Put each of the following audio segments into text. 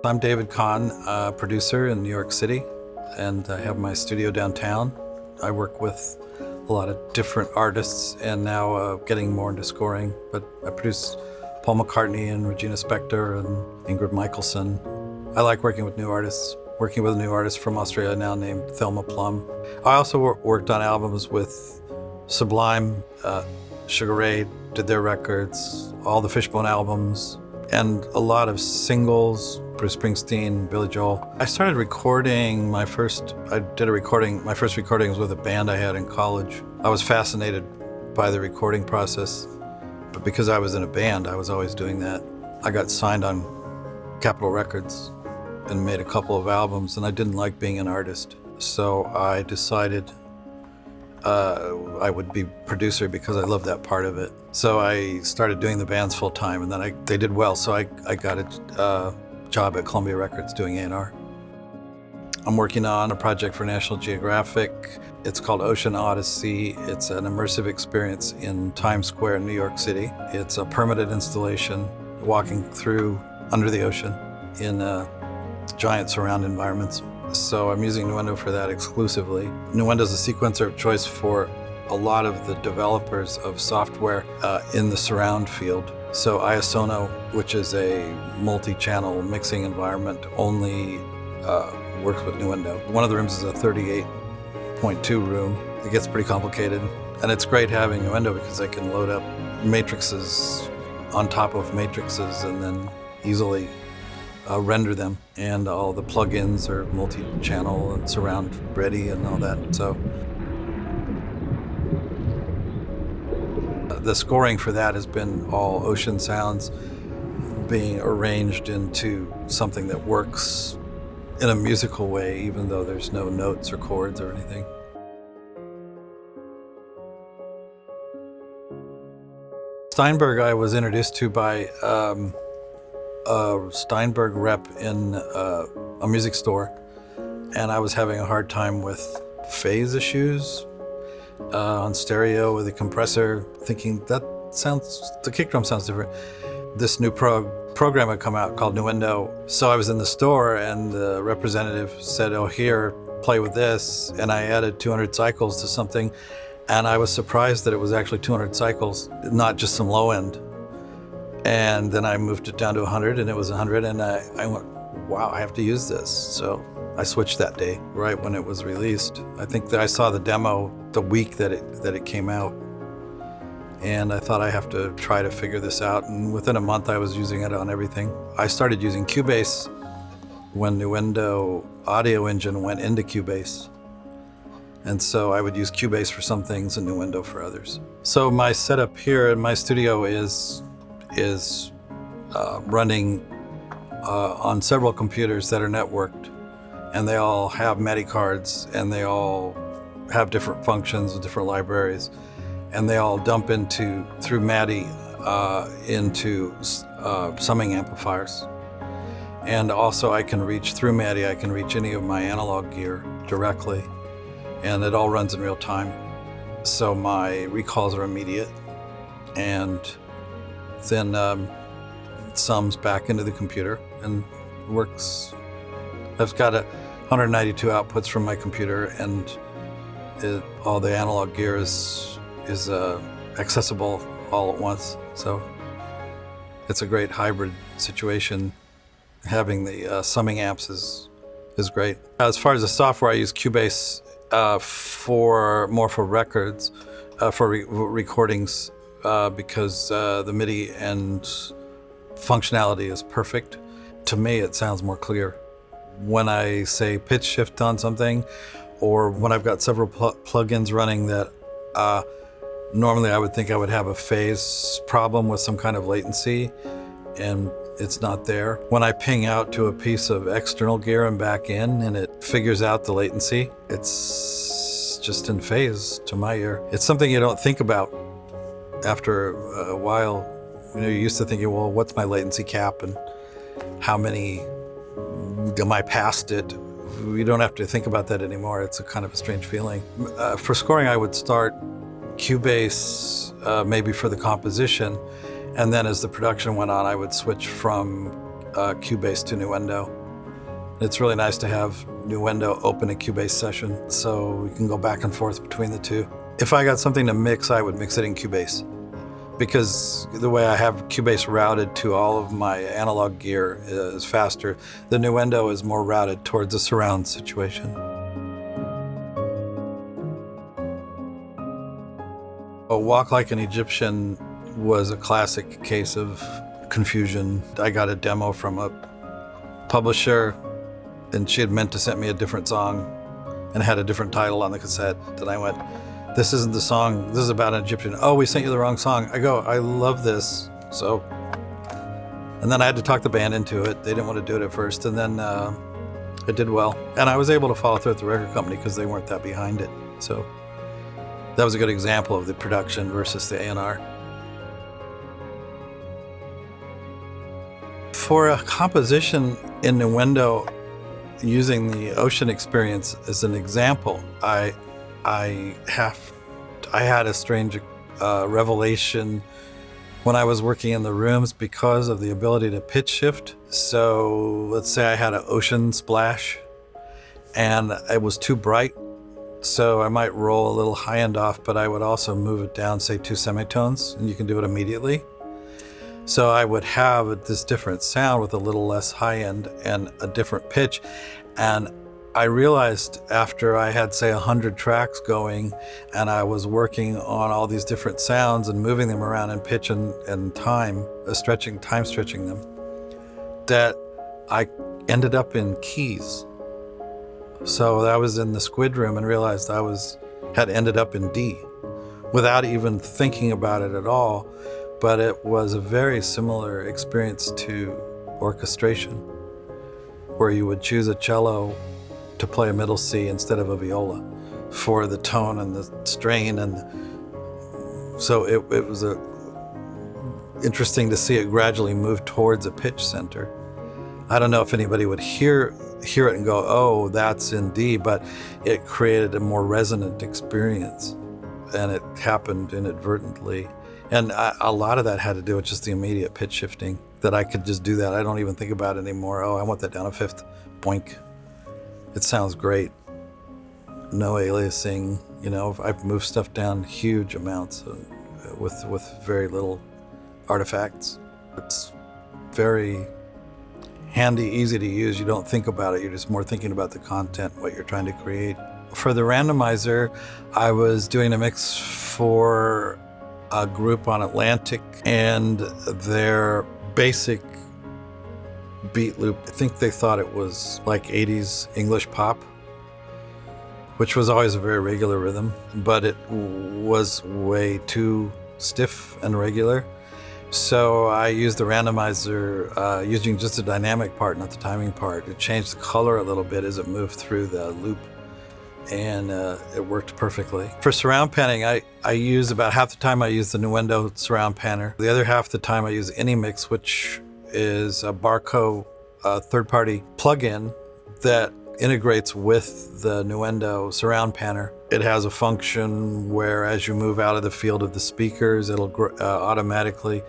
I'm David Kahne, a producer in New York City, and I have my studio downtown. I work with a lot of different artists and now getting more into scoring, but I produce Paul McCartney and Regina Spektor and Ingrid Michaelson. I like working with new artists, working with a new artist from Australia now named Thelma Plum. I also worked on albums with Sublime, Sugar Ray did their records, all the Fishbone albums, and a lot of singles, Bruce Springsteen, Billy Joel. I started recording my first recording was with a band I had in college. I was fascinated by the recording process, but because I was in a band, I was always doing that. I got signed on Capitol Records and made a couple of albums, and I didn't like being an artist. So I decided I would be producer because I loved that part of it. So I started doing the bands full time, and then they did well, so I got a job at Columbia Records doing A&R. I'm working on a project for National Geographic. It's called Ocean Odyssey. It's an immersive experience in Times Square in New York City. It's a permitted installation, walking through under the ocean in giant surround environments. So I'm using Nuendo for that exclusively. Nuendo is a sequencer of choice for a lot of the developers of software in the surround field. So Iasono, which is a multi-channel mixing environment, only works with Nuendo. One of the rooms is a 38.2 room. It gets pretty complicated. And it's great having Nuendo because I can load up matrices on top of matrices and then easily render them, and all the plugins are multi-channel and surround ready and all that. So the scoring for that has been all ocean sounds being arranged into something that works in a musical way, even though there's no notes or chords or anything. Steinberg I was introduced to by a Steinberg rep in a music store, and I was having a hard time with phase issues on stereo with a compressor, thinking the kick drum sounds different. This new program had come out called Nuendo. So I was in the store and the representative said, "Oh, here, play with this," and I added 200 cycles to something, and I was surprised that it was actually 200 cycles, not just some low end. And then I moved it down to 100, and it was 100, and I went, wow, I have to use this. So I switched that day, right when it was released. I think that I saw the demo the week that it came out, and I thought I have to try to figure this out, and within a month I was using it on everything. I started using Cubase when Nuendo audio engine went into Cubase, and so I would use Cubase for some things and Nuendo for others. So my setup here in my studio is running on several computers that are networked, and they all have MIDI cards, and they all have different functions with different libraries, and they all dump through MIDI into summing amplifiers. And also through MIDI I can reach any of my analog gear directly, and it all runs in real time. So my recalls are immediate, and then sums back into the computer and works. I've got 192 outputs from my computer, and all the analog gear is accessible all at once. So it's a great hybrid situation. Having the summing amps is great. As far as the software, I use Cubase for records, for recordings, because the MIDI and functionality is perfect. To me, it sounds more clear. When I say pitch shift on something, or when I've got several plugins running that normally I would think I would have a phase problem with some kind of latency, and it's not there. When I ping out to a piece of external gear and back in, and it figures out the latency, it's just in phase to my ear. It's something you don't think about after a while. You're used to thinking, well, what's my latency cap and how many am I past it? You don't have to think about that anymore. It's a kind of a strange feeling. For scoring, I would start Cubase maybe for the composition, and then as the production went on, I would switch from Cubase to Nuendo. It's really nice to have Nuendo open a Cubase session so we can go back and forth between the two. If I got something to mix, I would mix it in Cubase, because the way I have Cubase routed to all of my analog gear is faster. The Nuendo is more routed towards a surround situation. Walk Like an Egyptian was a classic case of confusion. I got a demo from a publisher, and she had meant to send me a different song and had a different title on the cassette. And I went, this isn't the song, this is about an Egyptian. Oh, we sent you the wrong song. I go, I love this. So, and then I had to talk the band into it. They didn't want to do it at first. And then it did well. And I was able to follow through with the record company because they weren't that behind it. So that was a good example of the production versus the A&R. For a composition in Nuendo, using the Ocean experience as an example, I had a strange revelation when I was working in the rooms because of the ability to pitch shift. So let's say I had an ocean splash and it was too bright, so I might roll a little high end off, but I would also move it down, say 2 semitones, and you can do it immediately. So I would have this different sound with a little less high end and a different pitch. And I realized after I had, say, 100 tracks going and I was working on all these different sounds and moving them around in pitch and time stretching them, that I ended up in keys. So I was in the squid room and realized I had ended up in D without even thinking about it at all. But it was a very similar experience to orchestration, where you would choose a cello to play a middle C instead of a viola for the tone and the strain. And so it was interesting to see it gradually move towards a pitch center. I don't know if anybody would hear it and go, oh, that's in D, but it created a more resonant experience, and it happened inadvertently. And a lot of that had to do with just the immediate pitch shifting, that I could just do that. I don't even think about it anymore. Oh, I want that down a fifth. Boink. It sounds great. No aliasing. You know, I've moved stuff down huge amounts with very little artifacts. It's very handy, easy to use. You don't think about it. You're just more thinking about the content, what you're trying to create. For the randomizer, I was doing a mix for a group on Atlantic, and their basic beat loop, I think they thought it was like 80s English pop, which was always a very regular rhythm, but it was way too stiff and regular. So I used the randomizer using just the dynamic part, not the timing part. It changed the color a little bit as it moved through the loop, and it worked perfectly. For surround panning, I use about half the time I use the Nuendo surround panner. The other half the time I use AnyMix, which is a Barco third-party plugin that integrates with the Nuendo surround panner. It has a function where as you move out of the field of the speakers, it'll automatically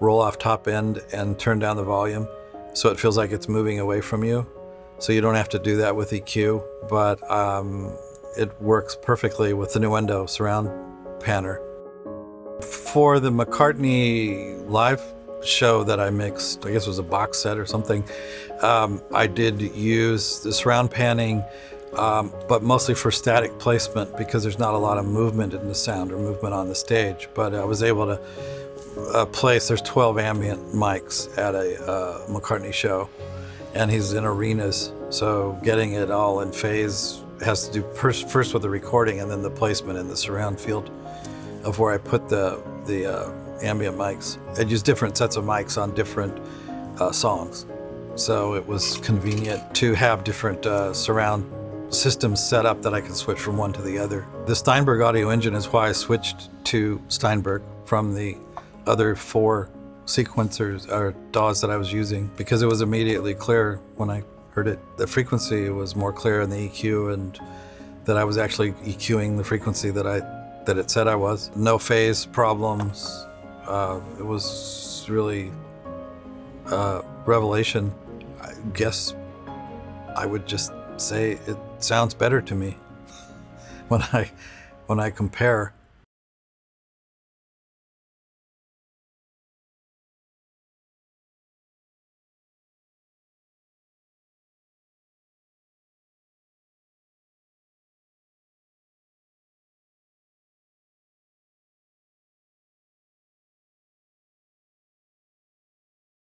roll off top end and turn down the volume, so it feels like it's moving away from you. So you don't have to do that with EQ, but it works perfectly with the Nuendo surround panner. For the McCartney live show that I mixed, I guess it was a box set or something, I did use the surround panning, but mostly for static placement because there's not a lot of movement in the sound or movement on the stage. But I was able to place, there's 12 ambient mics at a McCartney show, and he's in arenas, so getting it all in phase has to do first with the recording and then the placement in the surround field of where I put the ambient mics. I'd use different sets of mics on different songs, so it was convenient to have different surround systems set up that I could switch from one to the other. The Steinberg audio engine is why I switched to Steinberg from the other 4 sequencers or DAWs that I was using, because it was immediately clear when I heard it. The frequency was more clear in the EQ, and that I was actually EQing the frequency that it said I was. No phase problems. It was really revelation, I guess I would just say it sounds better to me when I compare.